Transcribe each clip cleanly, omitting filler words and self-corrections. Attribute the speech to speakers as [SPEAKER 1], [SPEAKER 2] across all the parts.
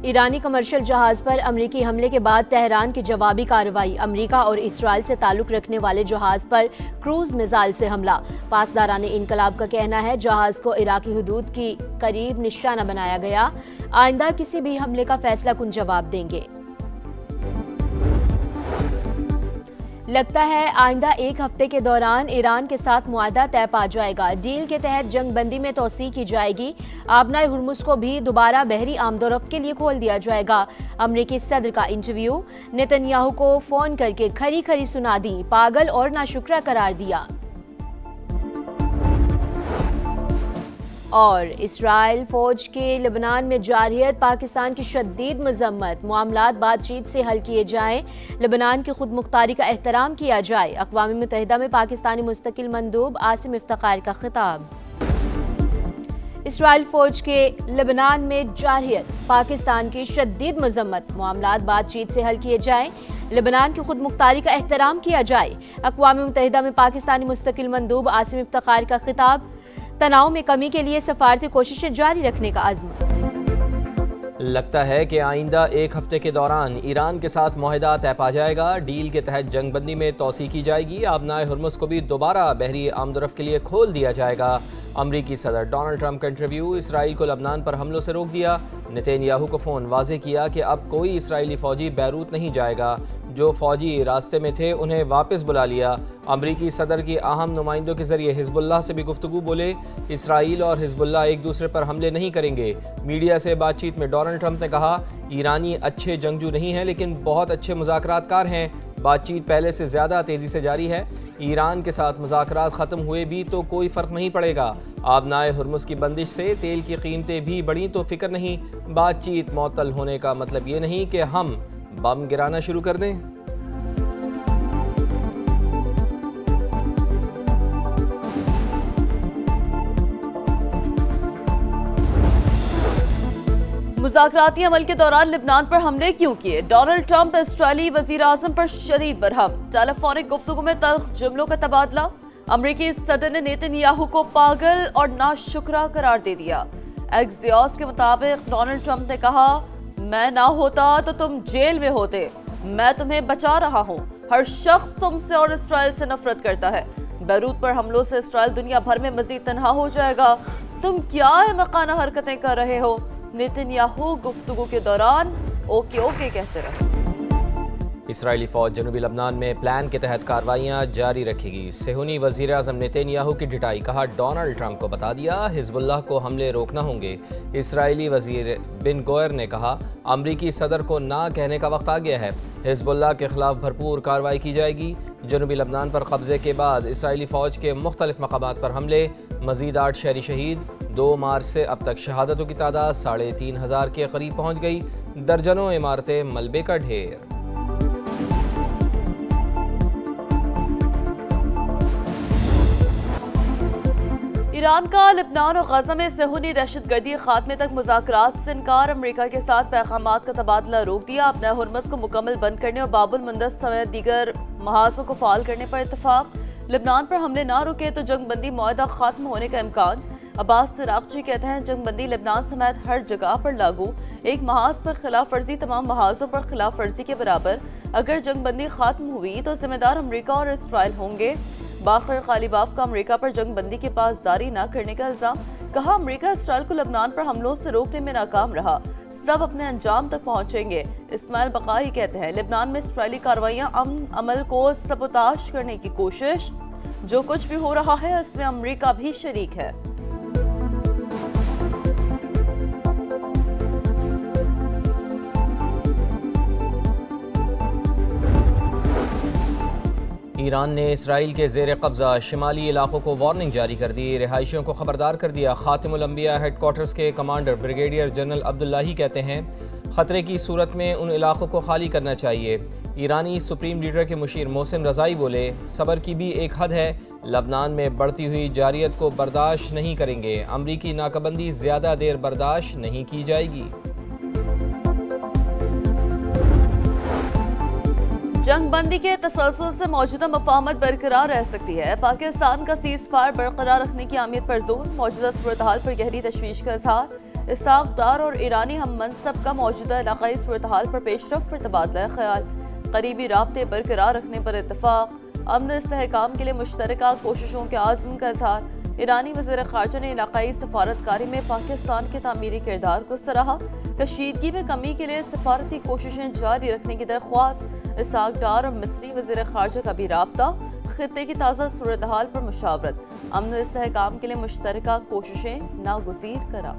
[SPEAKER 1] ईरानी commercial जहाज पर अमरीकी हमले के बाद तेहरान की जवाबी कार्रवाई। अमरीका और इसराइल से ताल्लुक रखने वाले जहाज पर क्रूज मिसाइल से हमला। पासदाराने इनकलाब का कहना है जहाज को इराकी हुदूद की करीब निशाना बनाया गया। आइंदा किसी भी हमले का फैसला कुन जवाब देंगे। लगता है आइंदा एक हफ्ते के दौरान ईरान के साथ मुआहदा तय पा जाएगा। डील के तहत जंग बंदी में तोसी की जाएगी। आबनाए हुर्मुज को भी दोबारा बहरी आमदोरफ्त के लिए खोल दिया जाएगा। अमरीकी सदर का इंटरव्यू। नेतन्याहू को फोन करके खरी खरी सुना दी, पागल और नाशुक्रा करार दिया। और इसराइल फौज के लेबनान में जारहियत, पाकिस्तान की शदीद मजम्मत। मामलात बातचीत से हल किए जाएं, लेबनान की खुद मुख्तारी का एहतराम किया जाए। अक़वाम मुत्तहिदा में पाकिस्तानी मुस्तकिल मंदूब आसिम इफ्तिखार का खिताब। इसराइल फौज के लेबनान में जारहियत, पाकिस्तान की शदीद मजम्मत। मामलात बातचीत से हल किए जाएं, लेबनान की खुद मुख्तारी का एहतराम किया जाए। अक़वाम मुत्तहिदा में पाकिस्तानी मुस्तकिल मंदूब आसिम इफ्तिखार का खिताब। तनाव में कमी के लिए सफारती कोशिशें जारी रखने का अज़्म।
[SPEAKER 2] लगता है कि आइंदा एक हफ्ते के दौरान ईरान के साथ मुआहदा तय पा जाएगा। डील के तहत जंग बंदी में तोसी की जाएगी। आबनाए हुर्मुज को भी दोबारा बहरी आमदोरफ्त के लिए खोल दिया जाएगा। अमरीकी सदर डोनाल्ड ट्रंप का इंटरव्यू। इसराइल को लबनान पर हमलों से रोक दिया। नेतन्याहू को फ़ोन वाज़ेह किया कि अब कोई इसराइली फ़ौजी बैरूत नहीं जाएगा। जो फ़ौजी रास्ते में थे उन्हें वापस बुला लिया। अमरीकी सदर की अहम नुमाइंदों के ज़रिए हिज़्बुल्लाह से भी गुफ्तगू। बोले इसराइल और हिज़्बुल्लाह एक दूसरे पर हमले नहीं करेंगे। मीडिया से बातचीत में डोनाल्ड ट्रंप ने कहा ईरानी अच्छे जंगजू नहीं हैं लेकिन बहुत अच्छे मुज़ाकरातकार हैं। बातचीत पहले से ज़्यादा तेज़ी से जारी है। ईरान के साथ मुज़ाकरात ख़त्म हुए भी तो कोई फ़र्क नहीं पड़ेगा। आबनाए हुर्मुज़ की बंदिश से तेल की कीमतें भी बढ़ी तो फ़िक्र नहीं। बातचीत मुअत्तल होने का मतलब ये नहीं कि हम बम गिराना शुरू कर दें।
[SPEAKER 3] मुज़ाकराती अमल के दौरान लेबनान पर हमले क्यों किए? डोनाल्ड ट्रंप इस्राईली वज़ीर आज़म पर शदीद बरहम। टेलीफोनिक गुफ्तगू में तल्ख जुमलों का तबादला। अमरीकी सदर ने नेतन्याहू को पागल और नाशुक्रा करार दे दिया। एक्सियोस के मुताबिक डोनाल्ड ट्रंप ने कहा मैं ना होता तो तुम जेल में होते। मैं तुम्हें बचा रहा हूँ। हर शख्स तुमसे और इसराइल से नफरत करता है। बैरूत पर हमलों से इसराइल दुनिया भर में मजीद तनहा हो जाएगा। तुम क्या अहमकाना हरकतें कर रहे हो? नेतन्याहू गुफ्तगू के दौरान ओके ओके कहते रहे।
[SPEAKER 2] इसराइली फ़ौज जनूबी लबनान में प्लान के तहत कार्रवाइयाँ जारी रखेगी। सेहूनी वज़ीर आज़म नेतन्याहू की ढिठाई। कहा डोनाल्ड ट्रंप को बता दिया हिज़्बुल्लाह को हमले रोकना होंगे। इसराइली वज़ीर बिन गोयर ने कहा अमरीकी सदर को ना कहने का वक्त आ गया है। हिज़्बुल्लाह के खिलाफ भरपूर कार्रवाई की जाएगी। जनूबी लबनान पर कब्जे के बाद इसराइली फ़ौज के मुख्तलिफ मकामात पर हमले। मज़ीद 8 शहरी शहीद। 2 मार्च से अब तक शहादतों की तादाद 3500 के करीब पहुँच गई। दर्जनों इमारतें मलबे का ढेर।
[SPEAKER 3] ईरान का लेबनान और गजा में सेहूनी दहशतगर्दी खात्मे तक मुज़ाकरात से इनकार। अमरीका के साथ पैगामात का तबादला रोक दिया। अपना हुर्मुज़ को मुकम्मल बंद करने और बाबुल मंदब समेत दीगर महाजों को फाल करने पर इत्तफाक। लेबनान पर हमले ना रुके तो जंग बंदी मुआहदा खत्म होने का इम्कान। अब्बास सिरागची कहते हैं जंग बंदी लेबनान समेत हर जगह पर लागू। एक महाज पर खिलाफ वर्जी तमाम महाजों पर खिलाफ वर्जी के बराबर। अगर जंग बंदी खत्म हुई तो जिम्मेदार अमरीका और इसराइल होंगे। बाखर गालिबाफ का अमरीका पर जंग बंदी के पास जारी न करने का इल्जाम। कहा अमरीका इसराइल को लेबनान पर हमलों से रोकने में नाकाम रहा। सब अपने अंजाम तक पहुंचेंगे। इस्माइल बकाई कहते हैं लेबनान में इसराइली कार्रवाइयां अमल को सबोताश करने की कोशिश। जो कुछ भी हो रहा है इसमें अमरीका भी शरीक है।
[SPEAKER 2] ईरान ने इसराइल के ज़ेर कब्ज़ा शिमाली इलाकों को वार्निंग जारी कर दी। रिहायशियों को खबरदार कर दिया। खातिमुल अंबिया हेडक्वार्टर्स के कमांडर ब्रिगेडियर जनरल अब्दुल्लाही कहते हैं ख़तरे की सूरत में उन इलाकों को खाली करना चाहिए। ईरानी सुप्रीम लीडर के मुशीर मोहसिन रज़ाई बोले सब्र की भी एक हद है। लबनान में बढ़ती हुई जारियत को बर्दाश्त नहीं करेंगे। अमरीकी नाकाबंदी ज़्यादा देर बर्दाश्त नहीं की जाएगी।
[SPEAKER 3] जंग बंदी के तसलसल से मौजूदा मफाहमत बरकरार रह सकती है। पाकिस्तान का सीज़ फायर बरकरार रखने की अहमियत पर जोर। मौजूदा सूरत हाल पर गहरी तशवीश का इजहार। इसाक डार और ईरानी हम मनसब का मौजूदा इलाकाई सूरत-हाल पर पेशरफ पर तबादला ख्याल, करीबी राब्ते बरकरार रखने पर इत्तफाक, अमन इस्तेहकाम के लिए मुश्तरका कोशिशों के आज़म का इजहार। ईरानी वज़ीर ख़ारजा ने इलाकाई सफारतकारी में पाकिस्तान के तामीरी किरदार को सराहा। कशीदगी में कमी के लिए सफारती कोशिशें जारी रखने की दरख्वास्त। इसाक डार और मिस्री वज़ीर ख़ारजा का भी राब्ता, खित्ते की ताज़ा सूरत हाल पर मुशावरत, अमन इस्तेहकाम के लिए मुश्तरका कोशिशें नागुज़ीर करार।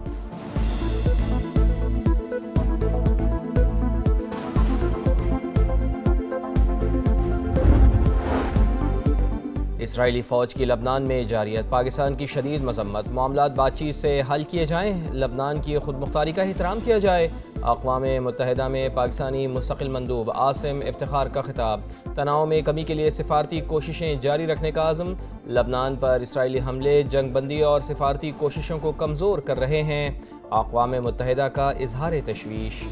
[SPEAKER 2] इसराइली फ़ौज की लबनान में जारियत, पाकिस्तान की शदीद मजम्मत, मामलात बातचीत से हल किए जाएँ, लबनान की खुद मुख्तारी का एहतराम किया जाए। अक़वाम मुत्तहिदा में पाकिस्तानी मुस्तक़िल मंदूब आसिम इफ्तिखार का खिताब, तनाव में कमी के लिए सिफारती कोशिशें जारी रखने का आज़म। लबनान पर इसराइली हमले जंग बंदी और सिफारती कोशिशों को कमज़ोर कर रहे हैं, अक़वाम मुत्तहिदा का इजहार तशवीश।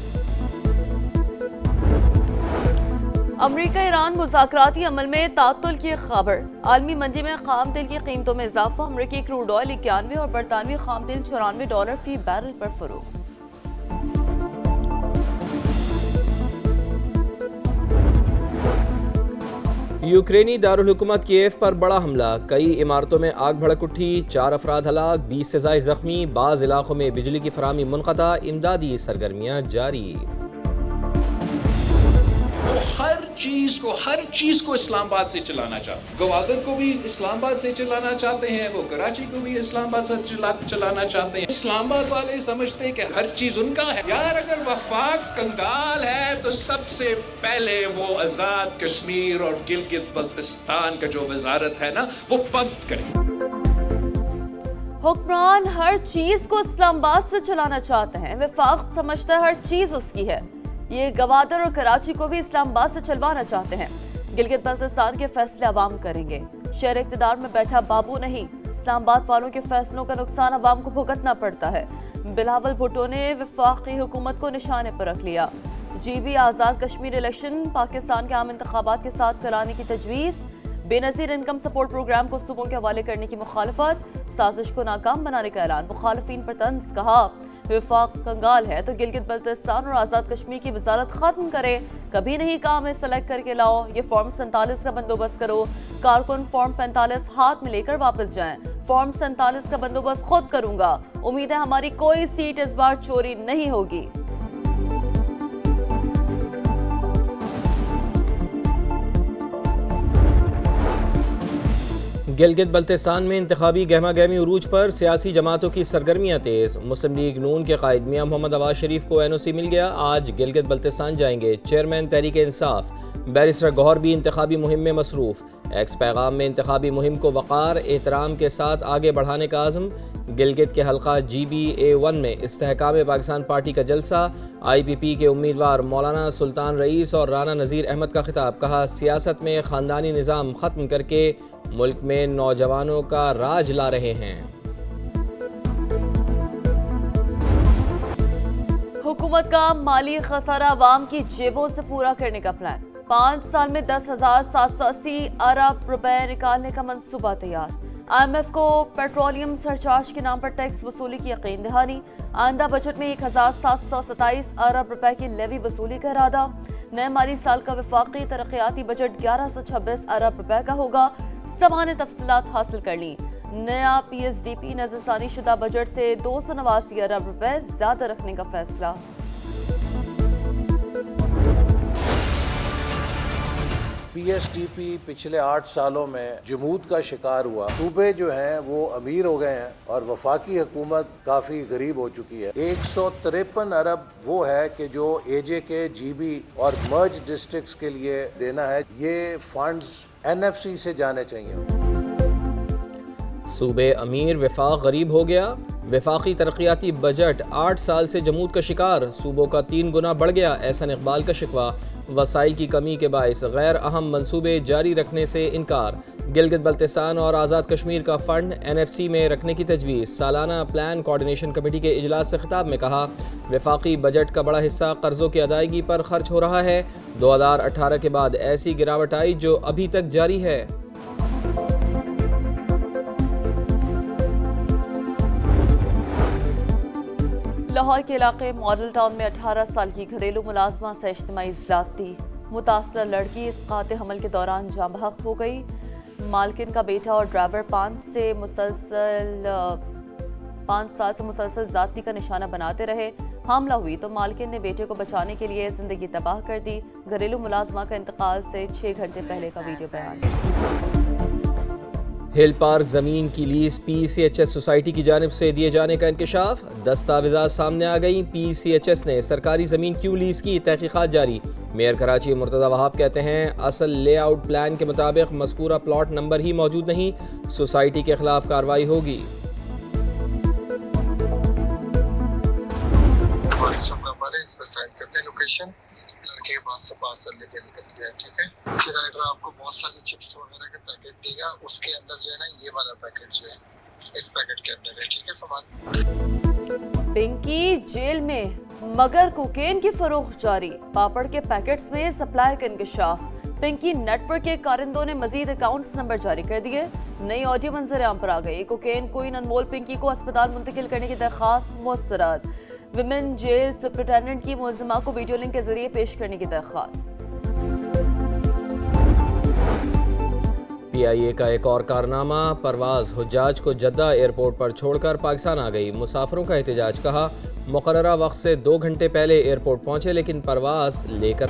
[SPEAKER 3] अमरीका ईरान मुज़ाकराती अमल में तातुल की खबर, आलमी मंडी में खाम तेल की कीमतों में इजाफा, अमरीकी क्रूड ऑयल 91 और बरतानवी खाम तेल $94 फी बैरल पर फरोख्त।
[SPEAKER 2] यूक्रेनी दारुल हुकूमत कीव पर बड़ा हमला, कई इमारतों में आग भड़क उठी, 4 अफराद हलाक, 20 से ज़ायद जख्मी, बाज़ इलाकों में बिजली की फराहमी मुनक़ता, इमदादी सरगर्मियाँ जारी।
[SPEAKER 4] हर चीज को इस्लामाबाद से चलाना चाहते, गवादर को भी इस्लामाबाद से चलाना चाहते हैं, वो कराची को भी इस्लामाबाद से चलाना चाहते हैं। इस्लामाबाद वाले समझते हैं कि हर चीज उनका है। यार अगर वफाक कंगाल है तो सबसे पहले वो आजाद कश्मीर और गिलगित बल्तिस्तान का जो वजारत है ना, वो बंद करें।
[SPEAKER 3] हुक्मरान हर चीज को इस्लामाबाद से चलाना चाहते हैं, वफाक समझता है हर चीज उसकी है। ये गवादर और कराची को भी इस्लामाबाद से चलवाना चाहते हैं। गिलगित बल्तिस्तान के फैसले अवाम करेंगे, शहर इक़्तिदार में बैठा बाबू नहीं। इस्लामाबाद वालों के फैसलों का नुकसान अवाम को भुगतना पड़ता है। बिलावल भुट्टो ने वफाकी हुकूमत को निशाने पर रख लिया। GB आज़ाद कश्मीर इलेक्शन पाकिस्तान के आम इंतखाबात के साथ कराने की तजवीज़, बेनज़ीर इनकम सपोर्ट प्रोग्राम को सूबों के हवाले करने की मुखालफत, साजिश को नाकाम बनाने का ऐलान, मुखालफीन पर तंज, कहा वफाक कंगाल है तो गिलगित बल्तिस्तान और आज़ाद कश्मीर की वजारत खत्म करे, कभी नहीं कहा हमें सेलेक्ट करके लाओ, ये फॉर्म 47 का बंदोबस्त करो। कारकुन फॉर्म 45 हाथ में लेकर वापस जाएं, फॉर्म 47 का बंदोबस्त खुद करूंगा, उम्मीद है हमारी कोई सीट इस बार चोरी नहीं होगी।
[SPEAKER 2] गिलगित बल्तिस्तान में इंतखाबी गहमा गहमी उरूज पर, सियासी जमातों की सरगर्मियाँ तेज़। मुस्लिम लीग नून के कायद मियां मोहम्मद अवाज शरीफ को NOC मिल गया, आज गिलगित बल्तिस्तान जाएंगे। चेयरमैन तहरीक इंसाफ बैरिस्टर गौहर भी इंतखाबी मुहिम में मसरूफ़। एक्स पैगाम में इंतखाबी मुहिम को वक़ार एहतराम के साथ आगे बढ़ाने का आज़म। गिलगित के हल्का GB-A1 में इस्तेहकाम पाकिस्तान पार्टी का जलसा, IPP के उम्मीदवार मौलाना सुल्तान रईस और राना नज़ीर अहमद का खिताब, कहा सियासत में ख़ानदानी निज़ाम ख़त्म करके मुल्क में नौजवानों का राज ला रहे हैं।
[SPEAKER 3] हुकूमत का माली खसारा अवाम की जेबों से पूरा करने का प्लान, 5 साल में 10,780 अरब रुपए निकालने का मंसूबा तैयार। IMF को पेट्रोलियम सरचार्ज के नाम पर टैक्स वसूली की यकीन दहानी, आइंदा बजट में 1,727 अरब रुपए की लेवी वसूली का इरादा। नए माली साल का वफाकी तरक्याती बजट 1126 अरब रुपए का होगा। समान तफसीलात हासिल कर ली। नया PSDP नजरसानी शुदा बजट से 289 अरब रुपए ज्यादा रखने का फैसला।
[SPEAKER 5] PSDP पिछले 8 सालों में जमूद का शिकार हुआ। सूबे जो हैं वो अमीर हो गए हैं और वफाकी हुकूमत काफी गरीब हो चुकी है। 153 अरब वो है कि जो AJK, GB और मर्ज डिस्ट्रिक्ट्स के लिए देना है। ये फंड्स NFC से जाने चाहिए।
[SPEAKER 2] सूबे अमीर, वफाक गरीब हो गया। वफाकी तरक्याती बजट 8 साल से जमूद का शिकार, सूबों का 3 गुना बढ़ गया, एहसन इकबाल का शिकवा। वसाइल की कमी के बायस गैर अहम मंसूबे जारी रखने से इनकार। गिलगित बल्तिस्तान और आज़ाद कश्मीर का फ़ंड NFC में रखने की तजवीज़। सालाना प्लान कोऑर्डिनेशन कमेटी के इजलास से खिताब में कहा वफाकी बजट का बड़ा हिस्सा कर्ज़ों की अदायगी पर खर्च हो रहा है। 2018 के बाद ऐसी गिरावट आई जो अभी तक जारी है।
[SPEAKER 3] लाहौर के इलाके मॉडल टाउन में 18 साल की घरेलू मुलाजमा से इज्तिमाई ज़्यादती। मुतासर लड़की इसकात हमल के दौरान जाँ बहक हो गई। मालकिन का बेटा और ड्राइवर 5 साल से मुसलसल ज़्यादती का निशाना बनाते रहे। हमला हुई तो मालकिन ने बेटे को बचाने के लिए जिंदगी तबाह कर दी। घरेलू मुलाजमा का इंतकाल से 6 घंटे पहले का वीडियो बयान।
[SPEAKER 2] हिल पार्क ज़मीन की लीज PCHS सोसाइटी की जानिब से दिए जाने का इंकशाफ। दस्तावेज़ात सामने आ गई। PCHS ने सरकारी ज़मीन क्यों लीज की, तहकीकात जारी। मेयर कराची मुर्तज़ा वहाब कहते हैं असल लेआउट प्लान के मुताबिक मज़कूरा प्लॉट नंबर ही मौजूद नहीं, सोसाइटी के खिलाफ कार्रवाई होगी।
[SPEAKER 6] इस पर साइड करते हैं लोकेशन, लड़के के पास से पार्सल लेके निकल गया। ठीक है, किराएदार आपको बहुत सारी चिप्स वगैरह के पैकेट देगा, उसके अंदर जो है ना ये वाला पैकेट जो है इस पैकेट के अंदर है। ठीक है, सामान।
[SPEAKER 3] पिंकी जेल में मगर कोकेन की फरोख्त जारी। पापड़ के पैकेट्स में सप्लाई का इंकशाफ। पिंकी नेटवर्क के कारिंदों ने मजीद अकाउंट्स नंबर जारी कर दिए। नई ऑडियो मंजर आम पर आ गई। कोकेन कोइन अनमोल पिंकी को अस्पताल मुंतकिल करने की दरख्वास्त मुस्तरद। विमेन जेल सुपरिटेंडेंट की मुलजिमा को वीडियो लिंक के जरिए पेश करने की दरख्वास्त।
[SPEAKER 2] PIA का एक और कारनामा, परवाज हुज्जाज को जद्दा एयरपोर्ट पर छोड़कर पाकिस्तान आ गई। मुसाफिरों का एहतजाज, कहा मुकर्ररा वक्त से 2 घंटे पहले एयरपोर्ट पहुंचे लेकिन परवाज लेकर